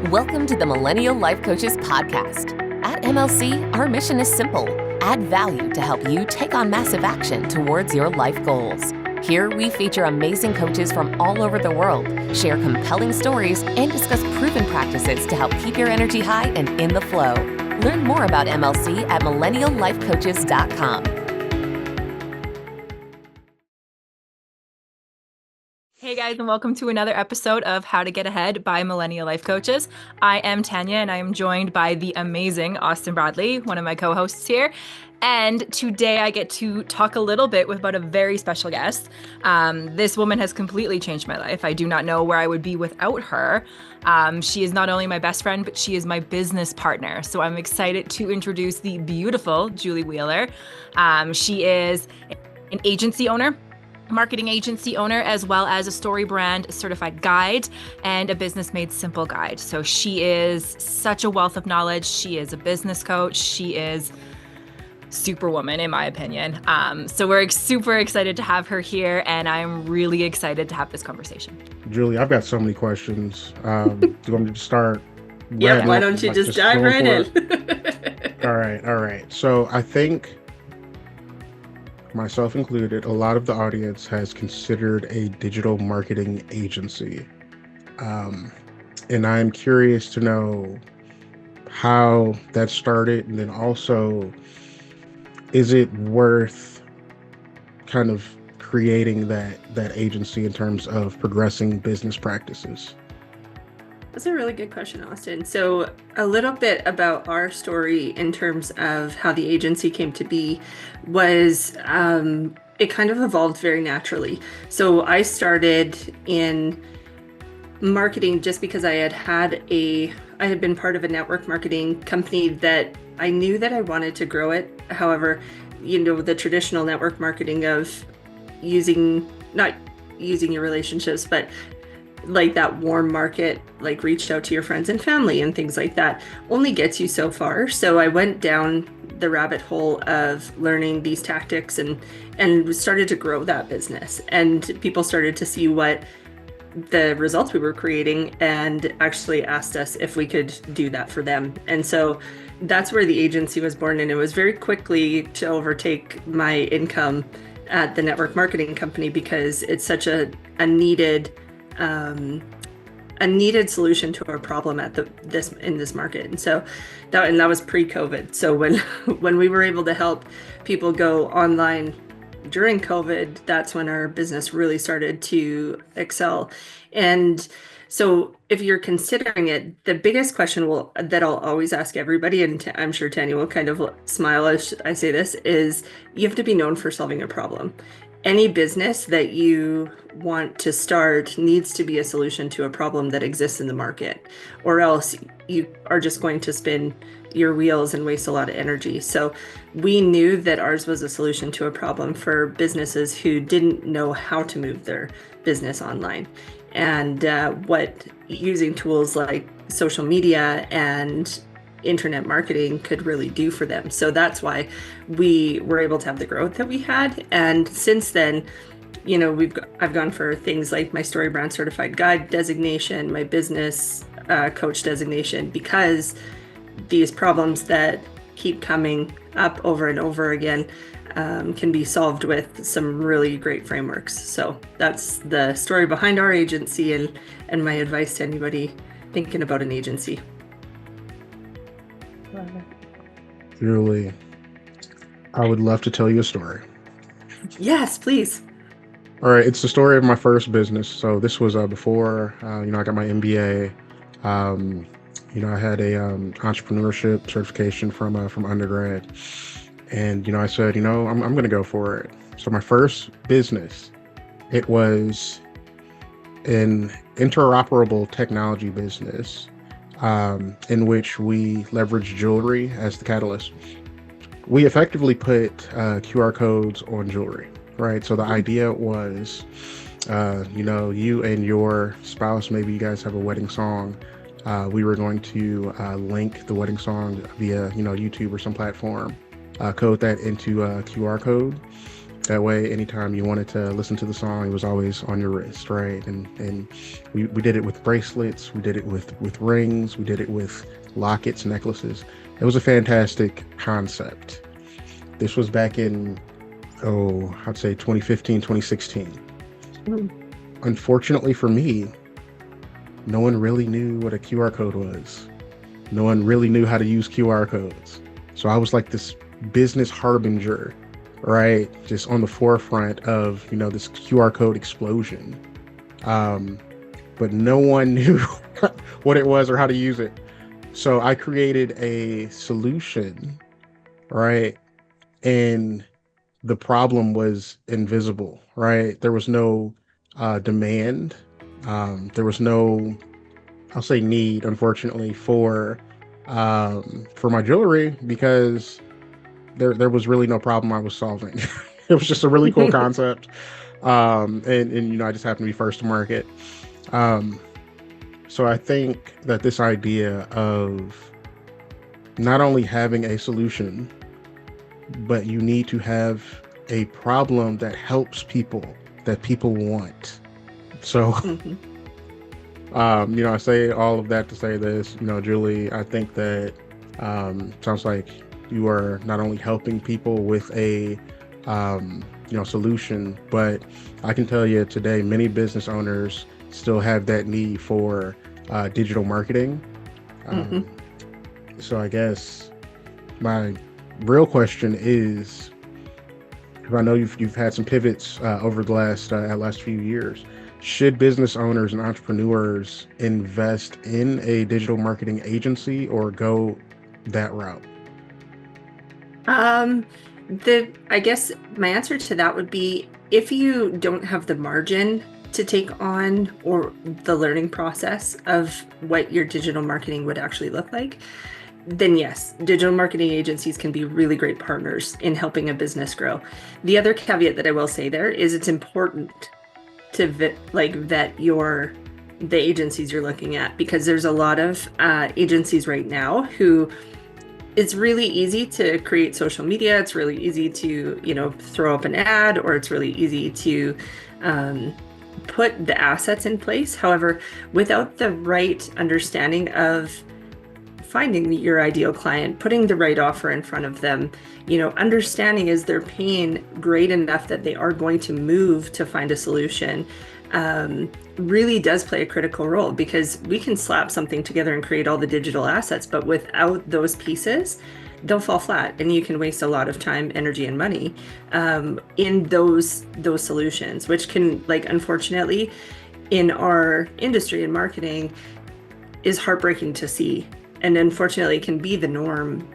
Welcome to the Millennial Life Coaches podcast. At MLC, our mission is simple: add value to help you take on massive action towards your life goals. Here, we feature amazing coaches from all over the world, share compelling stories, and discuss proven practices to help keep your energy high and in the flow. Learn more about MLC at millenniallifecoaches.com. Hey guys, and welcome to another episode of How to Get Ahead by Millennial Life Coaches. I am Tanya, and I am joined by the amazing Austin Bradley, one of my co-hosts here. And today I get to talk a little bit about a very special guest. This woman has completely changed my life. I do not know where I would be without her. She is not only my best friend, but she is my business partner. So I'm excited to introduce the beautiful Julie Wieler. She is an agency owner, marketing agency owner, as well as a story brand certified guide and a business made simple guide. So she is such a wealth of knowledge. She is a business coach. She is superwoman, in my opinion. So we're super excited to have her here, and I'm really excited to have this conversation. Julie, I've got so many questions. Do you want me to start? Yeah, why don't you just dive right in? All right. So I think, myself included, a lot of the audience has considered a digital marketing agency. And I'm curious to know how that started, and then also, is it worth kind of creating that agency in terms of progressing business practices? That's a really good question, Austin. So a little bit about our story in terms of how the agency came to be was it kind of evolved very naturally. So I started in marketing just because I had been part of a network marketing company that I knew that I wanted to grow it. However, the traditional network marketing of not using your relationships, but like that warm market, like reach out to your friends and family and things like that, only gets you so far. So I went down the rabbit hole of learning these tactics and started to grow that business. And people started to see what the results we were creating and actually asked us if we could do that for them. And so that's where the agency was born. And it was very quickly to overtake my income at the network marketing company because it's such a needed solution to our problem in this market. And so that was pre-COVID. So when we were able to help people go online during COVID, that's when our business really started to excel. And so if you're considering it, the biggest question that I'll always ask everybody, and I'm sure Tanya will kind of smile as I say this, is you have to be known for solving a problem. Any business that you want to start needs to be a solution to a problem that exists in the market, or else you are just going to spin your wheels and waste a lot of energy. So we knew that ours was a solution to a problem for businesses who didn't know how to move their business online, and what using tools like social media and internet marketing could really do for them. So that's why we were able to have the growth that we had. And since then, I've gone for things like my story brand certified guide designation, my business coach designation, because these problems that keep coming up over and over again can be solved with some really great frameworks. So that's the story behind our agency and my advice to anybody thinking about an agency. Julie, I would love to tell you a story. Yes, please. All right, it's the story of my first business. So this was before, I got my MBA. I had a entrepreneurship certification from undergrad, and I said, I'm going to go for it. So my first business, it was an interoperable technology business, in which we leveraged jewelry as the catalyst. We effectively put QR codes on jewelry, right? So the idea was, you and your spouse, maybe you guys have a wedding song. We were going to link the wedding song via, YouTube or some platform, code that into a QR code, That way, anytime you wanted to listen to the song, it was always on your wrist, right? And we did it with bracelets, we did it with rings, we did it with lockets, necklaces. It was a fantastic concept. This was back in, I'd say 2015, 2016. Unfortunately for me, no one really knew what a QR code was. No one really knew how to use QR codes. So I was like this business harbinger, right? Just on the forefront of, this QR code explosion. But no one knew what it was or how to use it. So I created a solution, right? And the problem was invisible, right? There was no demand. There was no, I'll say need, unfortunately, for my jewelry, because there was really no problem I was solving. It was just a really cool concept. And I just happened to be first to market. So I think that this idea of not only having a solution, but you need to have a problem that helps people, that people want. So, I say all of that to say this, Julie, I think that sounds like you are not only helping people with a, solution, but I can tell you today, many business owners still have that need for digital marketing. So I guess my real question is, because I know you've had some pivots over the last few years, should business owners and entrepreneurs invest in a digital marketing agency or go that route? I guess my answer to that would be, if you don't have the margin to take on or the learning process of what your digital marketing would actually look like, then yes, digital marketing agencies can be really great partners in helping a business grow. The other caveat that I will say there is it's important to vet the agencies you're looking at, because there's a lot of agencies right now who, it's really easy to create social media. It's really easy to, throw up an ad, or it's really easy to put the assets in place. However, without the right understanding of finding your ideal client, putting the right offer in front of them, understanding is their pain great enough that they are going to move to find a solution, really does play a critical role, because we can slap something together and create all the digital assets, but without those pieces, they'll fall flat, and you can waste a lot of time, energy, and money in those solutions, which can, unfortunately, in our industry in marketing, is heartbreaking to see, and unfortunately can be the norm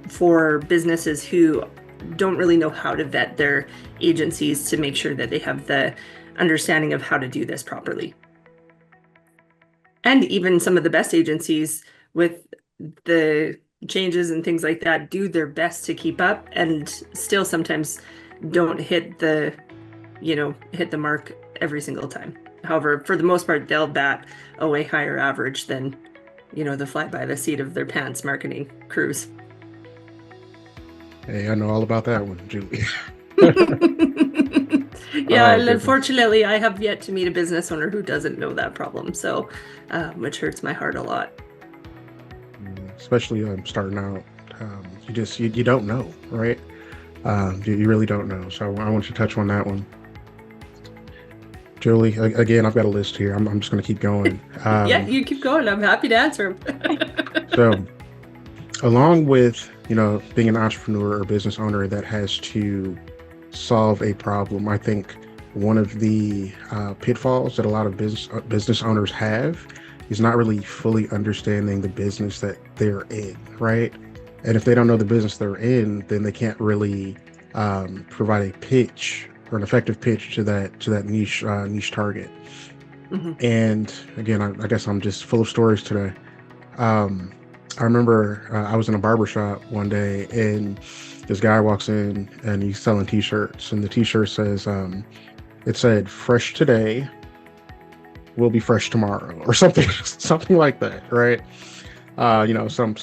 for businesses who don't really know how to vet their agencies to make sure that they have the understanding of how to do this properly. And even some of the best agencies, with the changes and things like that, do their best to keep up, and still sometimes don't hit the mark every single time. However, for the most part, they'll bat a way higher average than, the fly by the seat of their pants marketing crews. Hey, I know all about that one, Julie. Yeah, and unfortunately, I have yet to meet a business owner who doesn't know that problem, so which hurts my heart a lot. Especially starting out, you don't know, right? You really don't know. So I want you to touch on that one, Julie. Again, I've got a list here. I'm just going to keep going. Yeah, you keep going. I'm happy to answer them. So, along with being an entrepreneur or business owner that has to solve a problem, I think one of the pitfalls that a lot of business owners have is not really fully understanding the business that they're in, right? And if they don't know the business they're in, then they can't really provide a pitch or an effective pitch to that niche target. Mm-hmm. And again, I guess I'm just full of stories today. I remember I was in a barbershop one day, and this guy walks in and he's selling t-shirts, and the t-shirt says, it said, "Fresh today will be fresh tomorrow," or something like that, right? Some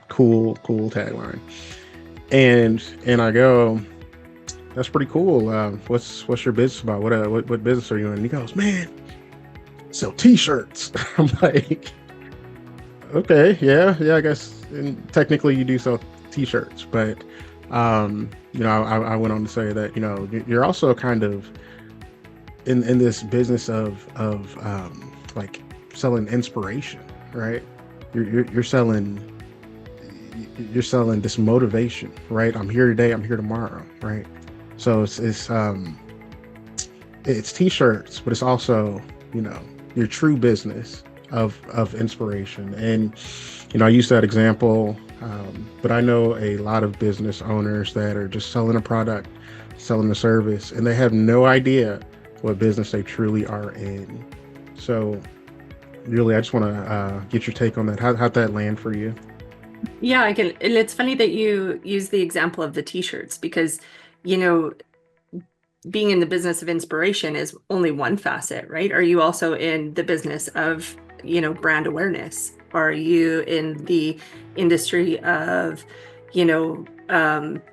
cool tagline. And I go, that's pretty cool. What's your business about? What business are you in? And he goes, man, sell t-shirts. I'm like, okay, yeah, I guess technically you do sell t-shirts, but I went on to say that you're also kind of in this business of like selling inspiration, right? You're selling this motivation, right? I'm here today, I'm here tomorrow, right? So it's t-shirts, but it's also your true business of inspiration. And I use that example, but I know a lot of business owners that are just selling a product, selling a service, and they have no idea what business they truly are in. So really, I just want to get your take on that. How'd that land for you? Yeah, I can. And it's funny that you use the example of the t-shirts because, being in the business of inspiration is only one facet, right? Are you also in the business of, brand awareness? Are you in the industry of,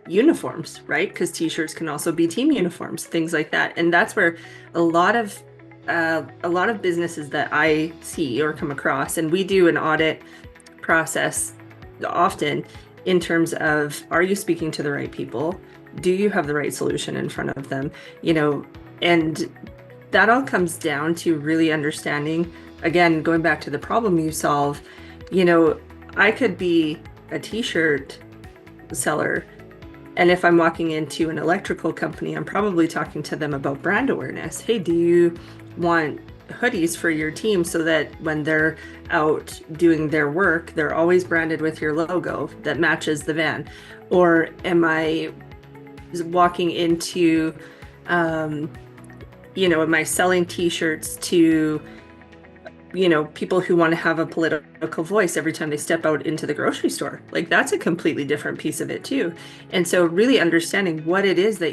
uniforms, right? Because t-shirts can also be team uniforms, things like that. And that's where a lot of businesses that I see or come across, and we do an audit process often in terms of, are you speaking to the right people? Do you have the right solution in front of them? And that all comes down to really understanding, again, going back to the problem you solve. I could be a t-shirt seller, and if I'm walking into an electrical company, I'm probably talking to them about brand awareness. Hey, do you want hoodies for your team so that when they're out doing their work, they're always branded with your logo that matches the van? Or am I walking into, am I selling t-shirts to, people who want to have a political voice every time they step out into the grocery store? Like, that's a completely different piece of it too. And so really understanding what it is that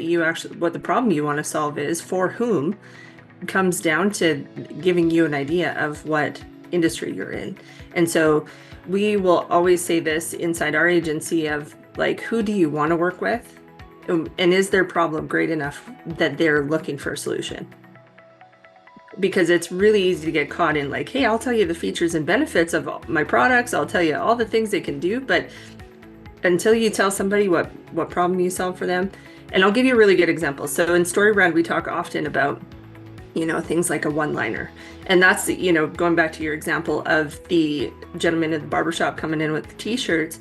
what the problem you want to solve is for whom comes down to giving you an idea of what industry you're in. And so we will always say this inside our agency of like, who do you want to work with? And is their problem great enough that they're looking for a solution? Because it's really easy to get caught in like, hey, I'll tell you the features and benefits of my products. I'll tell you all the things they can do. But until you tell somebody what problem you solve for them, and I'll give you a really good example. So in StoryBrand, we talk often about things like a one-liner. And that's, going back to your example of the gentleman at the barbershop coming in with the t-shirts.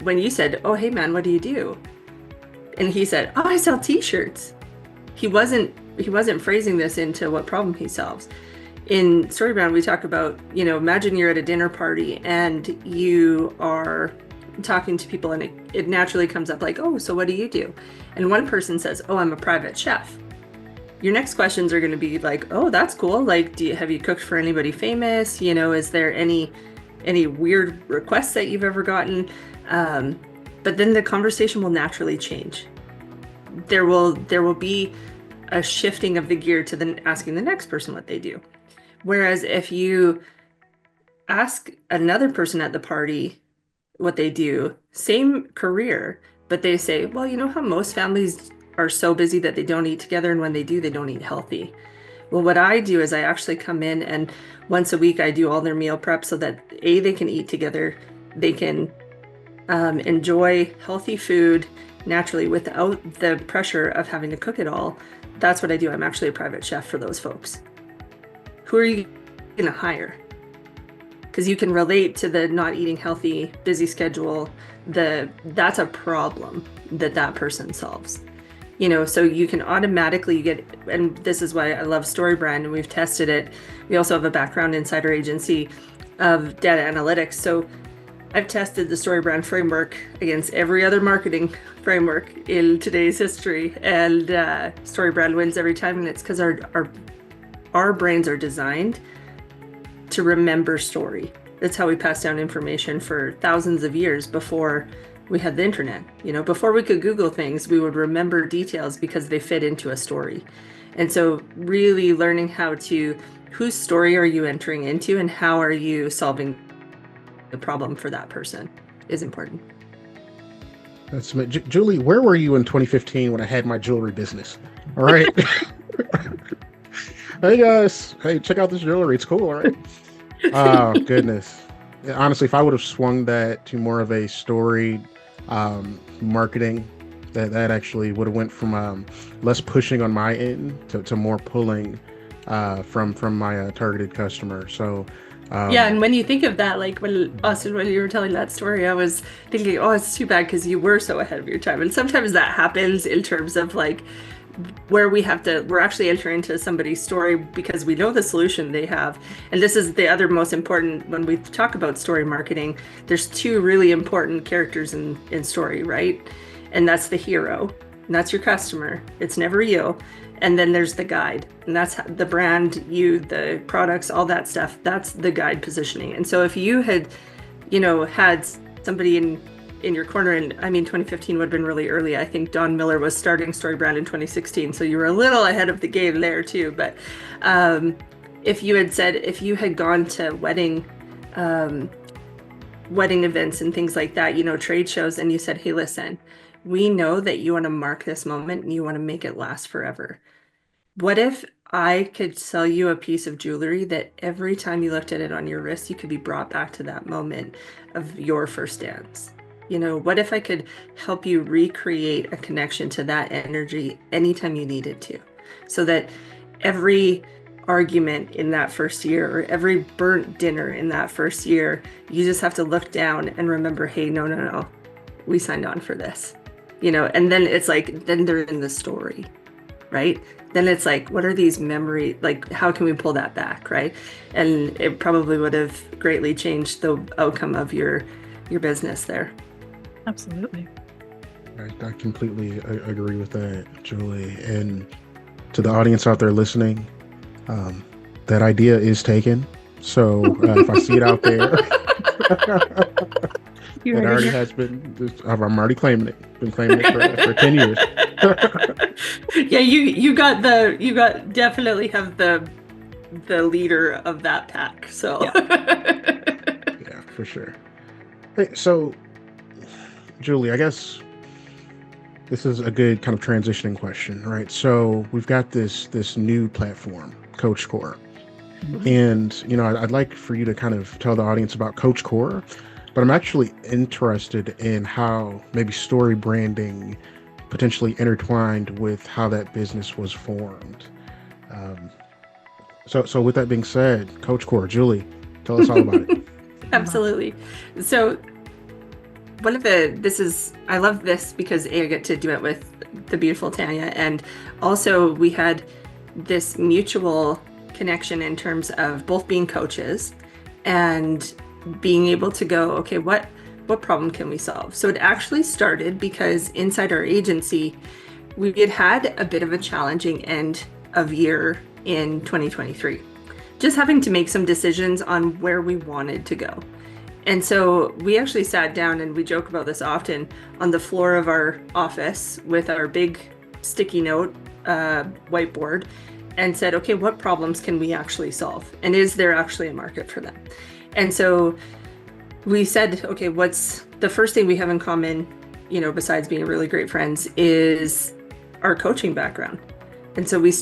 When you said, oh, hey man, what do you do? And he said, oh, I sell t-shirts. He wasn't phrasing this into what problem he solves. In StoryBrand, we talk about, imagine you're at a dinner party and you are talking to people and it naturally comes up like, oh, so what do you do? And one person says, oh, I'm a private chef. Your next questions are going to be like, oh, that's cool. Like, have you cooked for anybody famous? Is there any weird requests that you've ever gotten? But then the conversation will naturally change. There will be a shifting of the gear to then asking the next person what they do. Whereas if you ask another person at the party what they do, same career, but they say, well, how most families are so busy that they don't eat together, and when they do, they don't eat healthy. Well, what I do is I actually come in and once a week I do all their meal prep so that they can eat together, they can enjoy healthy food naturally without the pressure of having to cook it all. That's what I do. I'm actually a private chef for those folks. Who are you going to hire? Because you can relate to the not eating healthy, busy schedule. That's a problem that person solves. So you can automatically get, and this is why I love StoryBrand, and we've tested it. We also have a background inside our agency of data analytics. So I've tested the StoryBrand framework against every other marketing framework in today's history, and StoryBrand wins every time. And it's because our brains are designed to remember story. That's how we pass down information for thousands of years before we had the internet. Before we could Google things, we would remember details because they fit into a story. And so really learning whose story are you entering into and how are you solving the problem for that person is important. That's Julie, where were you in 2015 when I had my jewelry business? All right. Hey guys, hey, check out this jewelry. It's cool, all right? Oh, goodness. Yeah, honestly, if I would have swung that to more of a story marketing, that actually would have went from less pushing on my end to more pulling from my targeted customer. So yeah, and when you think of that, like when Austin, when you were telling that story, I was thinking, oh, it's too bad because you were so ahead of your time. And sometimes that happens in terms of like where we're actually entering into somebody's story because we know the solution they have. And this is the other most important, when we talk about story marketing, there's two really important characters in story, right? And that's the hero, and that's your customer. It's never you. And then there's the guide, and that's the brand, you, the products, all that stuff. That's the guide positioning. And so if you had, had somebody in your corner, and I mean, 2015 would have been really early. I think Don Miller was starting StoryBrand in 2016. So you were a little ahead of the game there too. But if you had gone to wedding events and things like that, trade shows, and you said, hey, listen, we know that you want to mark this moment and you want to make it last forever. What if I could sell you a piece of jewelry that every time you looked at it on your wrist, you could be brought back to that moment of your first dance? What if I could help you recreate a connection to that energy anytime you needed to, so that every argument in that first year or every burnt dinner in that first year, you just have to look down and remember, hey, no, we signed on for this. And then it's like, then they're in the story, right? Then it's like, what are these memories? Like, how can we pull that back, right? And it probably would have greatly changed the outcome of your business there. Absolutely. I completely agree with that, Julie. And to the audience out there listening, that idea is taken. So if I see it out there, it already has been. I'm already claiming it. Been claiming it for 10 years. Yeah, you definitely have the leader of that pack. So yeah, for sure. Hey, so Julie, I guess this is a good kind of transitioning question, right? So we've got this new platform, Coach Core. Mm-hmm. And I'd like for you to kind of tell the audience about Coach Core, but I'm actually interested in how maybe story branding potentially intertwined with how that business was formed. So with that being said, Coach Core, Julie, tell us all about it. Absolutely. So I love this because I get to do it with the beautiful Tanya, and also we had this mutual connection in terms of both being coaches and being able to go, okay, what problem can we solve? So it actually started because inside our agency, we had a bit of a challenging end of year in 2023, just having to make some decisions on where we wanted to go. And so we actually sat down, and we joke about this often, on the floor of our office with our big sticky note whiteboard, and said, okay, what problems can we actually solve? And is there actually a market for them? And so we said, okay, what's the first thing we have in common, besides being really great friends, is our coaching background. And so we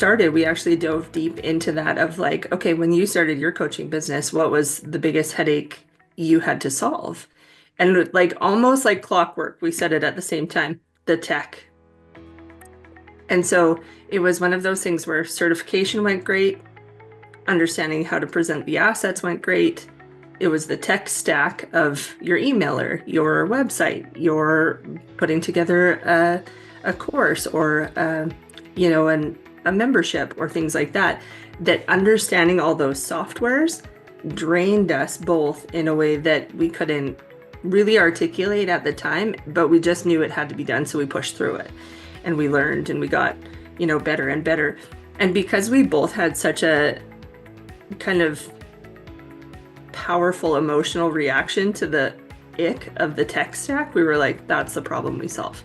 actually dove deep into that of like, okay, when you started your coaching business, what was the biggest headache you had to solve? And like almost like clockwork, we said it at the same time, the tech. And so it was one of those things where certification went great, understanding how to present the assets went great. It was the tech stack of your emailer, your website, your putting together a course or a membership or things like that. That understanding all those softwares drained us both in a way that we couldn't really articulate at the time, but we just knew it had to be done, so we pushed through it. And we learned and we got, better and better. And because we both had such a kind of powerful emotional reaction to the ick of the tech stack, we were like, that's the problem we solve.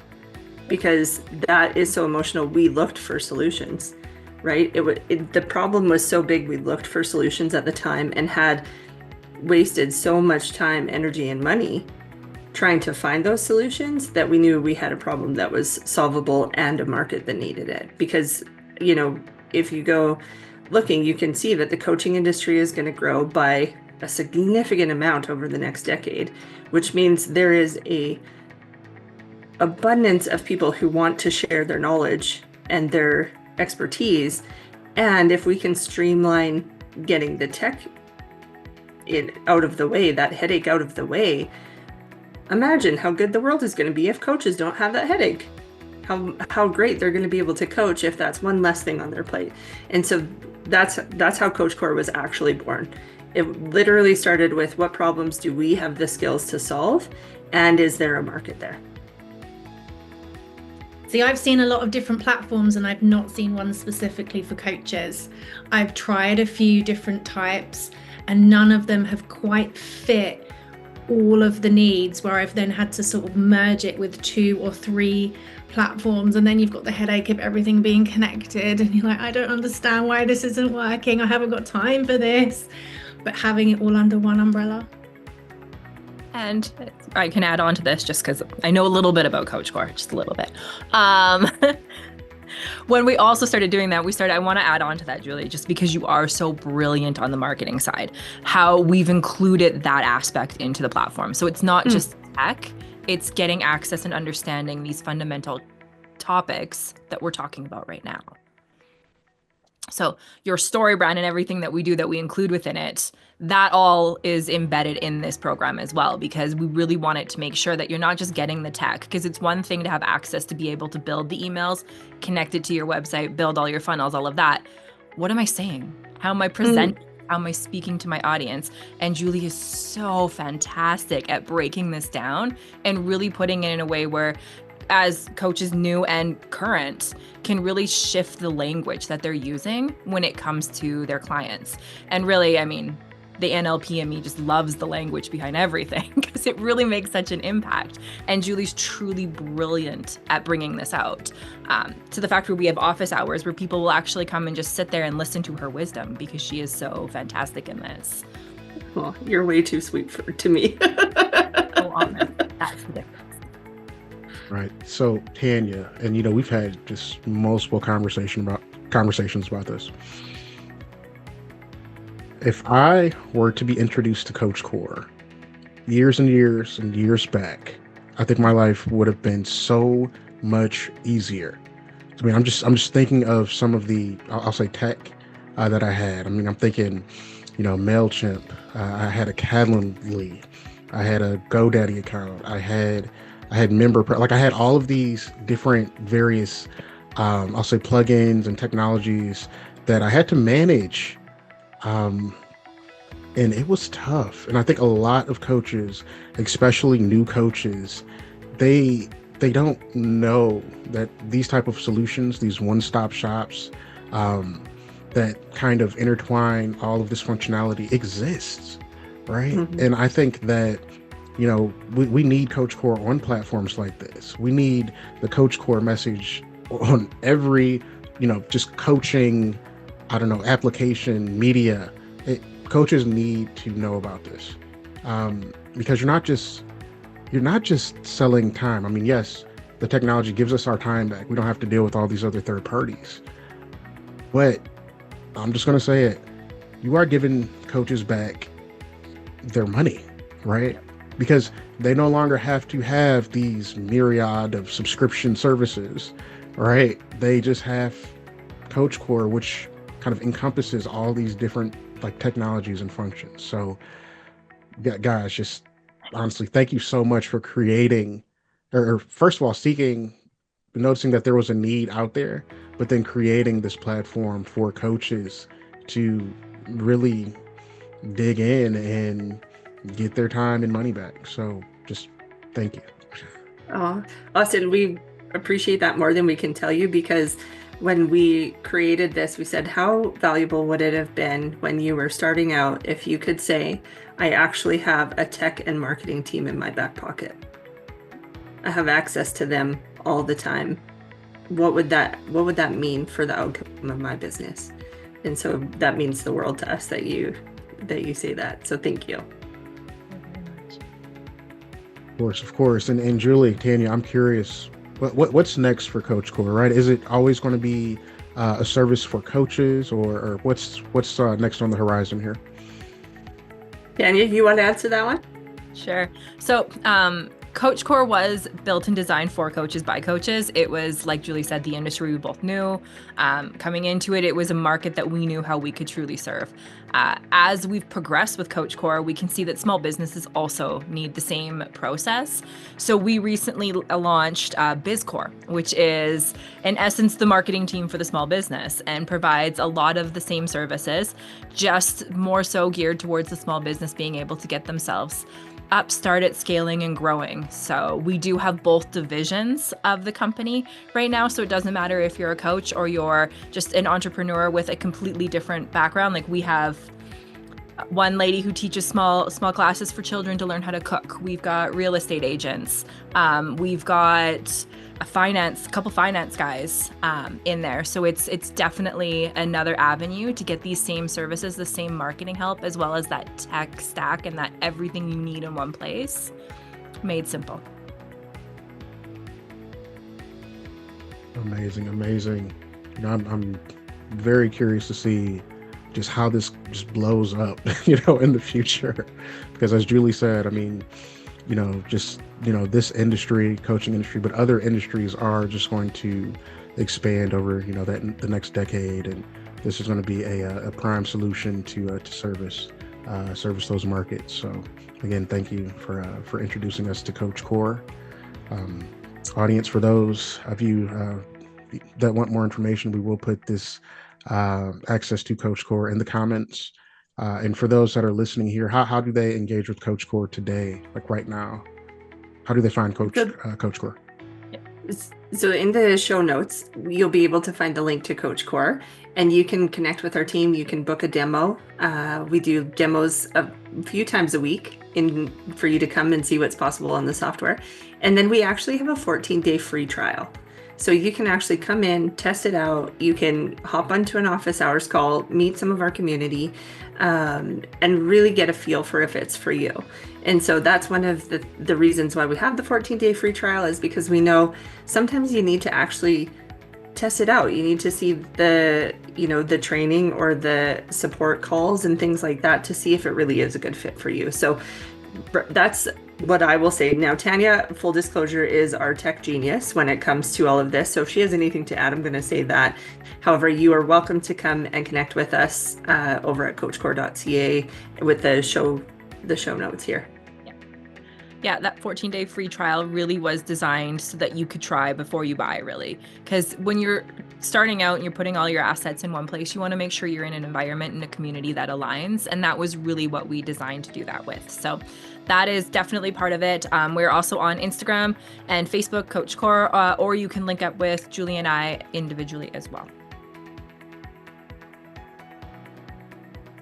Because that is so emotional, we looked for solutions, right? The problem was so big, we looked for solutions at the time and had wasted so much time, energy, and money trying to find those solutions that we knew we had a problem that was solvable and a market that needed it. Because, if you go looking, you can see that the coaching industry is going to grow by a significant amount over the next decade, which means there is a abundance of people who want to share their knowledge and their expertise. And if we can streamline getting the tech out of the way, that headache out of the way, imagine how good the world is going to be if coaches don't have that headache. How great they're going to be able to coach if that's one less thing on their plate. And so that's how Coach Core was actually born. It literally started with, what problems do we have the skills to solve, and is there a market there? See, I've seen a lot of different platforms and I've not seen one specifically for coaches. I've tried a few different types and none of them have quite fit all of the needs, where I've then had to sort of merge it with 2 or 3 platforms, and then you've got the headache of everything being connected and you're like, I don't understand why this isn't working. I haven't got time for this. But having it all under one umbrella. And I can add on to this just because I know a little bit about Coach Core, just a little bit. When we also started doing that, I want to add on to that, Julie, just because you are so brilliant on the marketing side, how we've included that aspect into the platform. So it's not just tech, it's getting access and understanding these fundamental topics that we're talking about right now. So your story brand and everything that we do that we include within it, that all is embedded in this program as well, because we really wanted to make sure that you're not just getting the tech, because it's one thing to have access to be able to build the emails, connect it to your website, build all your funnels, all of that. What am I saying? How am I presenting? How am I speaking to my audience? And Julie is so fantastic at breaking this down and really putting it in a way where, as coaches new and current, can really shift the language that they're using when it comes to their clients. And really, I mean, the NLP in me just loves the language behind everything because it really makes such an impact. And Julie's truly brilliant at bringing this out, to the fact where we have office hours where people will actually come and just sit there and listen to her wisdom because she is so fantastic in this. Well, you're way too sweet to me. So honest. That's the difference. Right. So Tanya, and we've had just multiple conversations about this. If I were to be introduced to Coach Core years and years and years back, I think my life would have been so much easier. I mean, I'm just thinking of some of the, I'll say, tech that I had. I mean, I'm thinking, MailChimp. I had a Calendly. I had a GoDaddy account. I had member, I had all of these different various, I'll say, plugins and technologies that I had to manage. And it was tough. And I think a lot of coaches, especially new coaches, they don't know that these type of solutions, these one-stop shops, that kind of intertwine all of this functionality exists, right? Mm-hmm. And I think that we need Coach Core on platforms like this. We need the Coach Core message on every, just coaching, application, media. Coaches need to know about this, because you're not just selling time. I mean, yes, the technology gives us our time back. We don't have to deal with all these other third parties. But I'm just going to say it. You are giving coaches back their money, right? Because they no longer have to have these myriad of subscription services, right? They just have Coach Core, which kind of encompasses all these different technologies and functions. So guys, just honestly, thank you so much for creating, or first of all, noticing that there was a need out there, but then creating this platform for coaches to really dig in and get their time and money back. So just thank you. Oh, Austin, we appreciate that more than we can tell you, because when we created this, we said, how valuable would it have been when you were starting out if you could say, I actually have a tech and marketing team in my back pocket. I have access to them all the time. What would that mean for the outcome of my business? And so that means the world to us that you say that. So thank you. Of course. And Julie, Tanya, I'm curious, what's next for Coach Core, right? Is it always going to be a service for coaches, or what's next on the horizon here? Tanya, you want to answer that one? Sure. So, Coach Core was built and designed for coaches by coaches. It was, like Julie said, the industry we both knew. Coming into it, it was a market that we knew how we could truly serve. As we've progressed with Coach Core, we can see that small businesses also need the same process. So we recently launched BizCore, which is, in essence, the marketing team for the small business and provides a lot of the same services, just more so geared towards the small business being able to get themselves up, started scaling and growing. So we do have both divisions of the company right now. So it doesn't matter if you're a coach or you're just an entrepreneur with a completely different background. Like, we have one lady who teaches small classes for children to learn how to cook. We've got real estate agents. We've got a couple finance guys in there. So it's definitely another avenue to get these same services, the same marketing help, as well as that tech stack and that everything you need in one place, made simple. Amazing. You know, I'm very curious to see just how this just blows up, in the future, because as Julie said, I mean, this industry, coaching industry, but other industries are just going to expand over, the next decade. And this is going to be a prime solution to service those markets. So again, thank you for introducing us to Coach Core. Audience, for those of you that want more information, we will put this access to Coach Core in the comments. And for those that are listening here, how do they engage with Coach Core today, like right now? How do they find Coach Core? So in the show notes, you'll be able to find the link to Coach Core, and you can connect with our team. You can book a demo. We do demos a few times a week for you to come and see what's possible on the software. And then we actually have a 14-day free trial. So you can actually come in, test it out. You can hop onto an office hours call, meet some of our community, and really get a feel for if it's for you. And so that's one of the reasons why we have the 14-day free trial, is because we know sometimes you need to actually test it out. You need to see the training or the support calls and things like that to see if it really is a good fit for you. So that's what I will say. Now, Tanya, full disclosure, is our tech genius when it comes to all of this. So if she has anything to add, I'm going to say that. However, you are welcome to come and connect with us over at coachcore.ca with the show notes here. Yeah, that 14-day free trial really was designed so that you could try before you buy, really. Because when you're starting out and you're putting all your assets in one place, you want to make sure you're in an environment and a community that aligns. And that was really what we designed to do that with. So that is definitely part of it. We're also on Instagram and Facebook, Coach Core, or you can link up with Julie and I individually as well.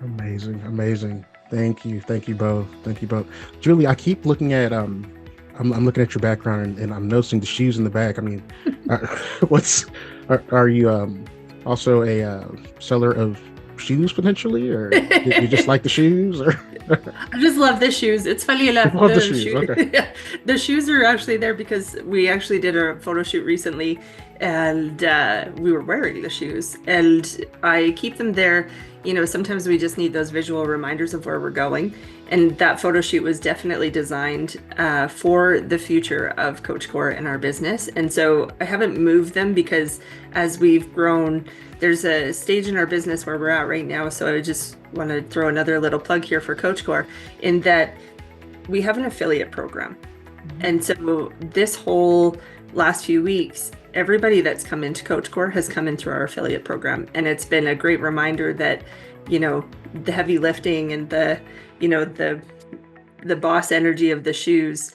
Amazing. Thank you both. Julie, I keep looking at I'm looking at your background and I'm noticing the shoes in the back. I mean, are you also a seller of shoes potentially, or you just like the shoes? Or I just love the shoes. It's funny enough. Love the shoes. Okay. Yeah, the shoes are actually there because we actually did a photo shoot recently, and we were wearing the shoes, and I keep them there. Sometimes we just need those visual reminders of where we're going. And that photo shoot was definitely designed for the future of Coach Core and our business. And so I haven't moved them because as we've grown, there's a stage in our business where we're at right now. So I just want to throw another little plug here for Coach Core, in that we have an affiliate program. And so this whole last few weeks, everybody that's come into Coach Core has come in through our affiliate program. And it's been a great reminder that, the heavy lifting and the boss energy of the shoes,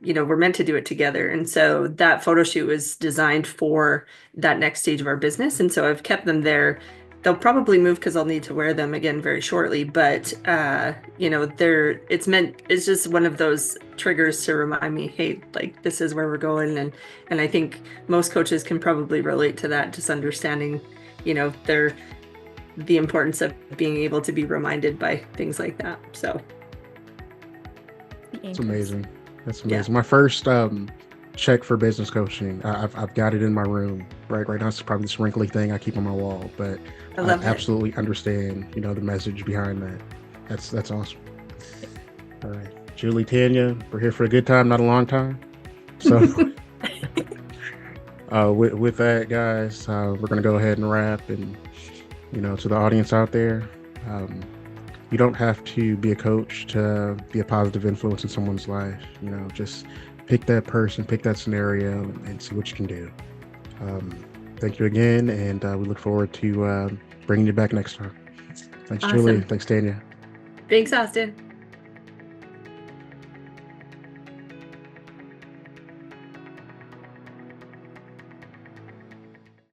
we're meant to do it together. And so that photo shoot was designed for that next stage of our business. And so I've kept them there. They'll probably move because I'll need to wear them again very shortly. But, it's just one of those triggers to remind me, hey, like, this is where we're going. And I think most coaches can probably relate to that, just understanding, the importance of being able to be reminded by things like that. So it's amazing. That's amazing. My first check for business coaching, I've got it in my room. Right now, it's probably this wrinkly thing I keep on my wall, but I absolutely understand, the message behind that. That's awesome. All right, Julie, Tanya, we're here for a good time, not a long time. So with that, guys, we're going to go ahead and wrap. And, to the audience out there, you don't have to be a coach to be a positive influence in someone's life. Just pick that person, pick that scenario, and see what you can do. Thank you again, and we look forward to bringing you back next time. Thanks, awesome. Julie. Thanks, Tanya. Thanks, Austin.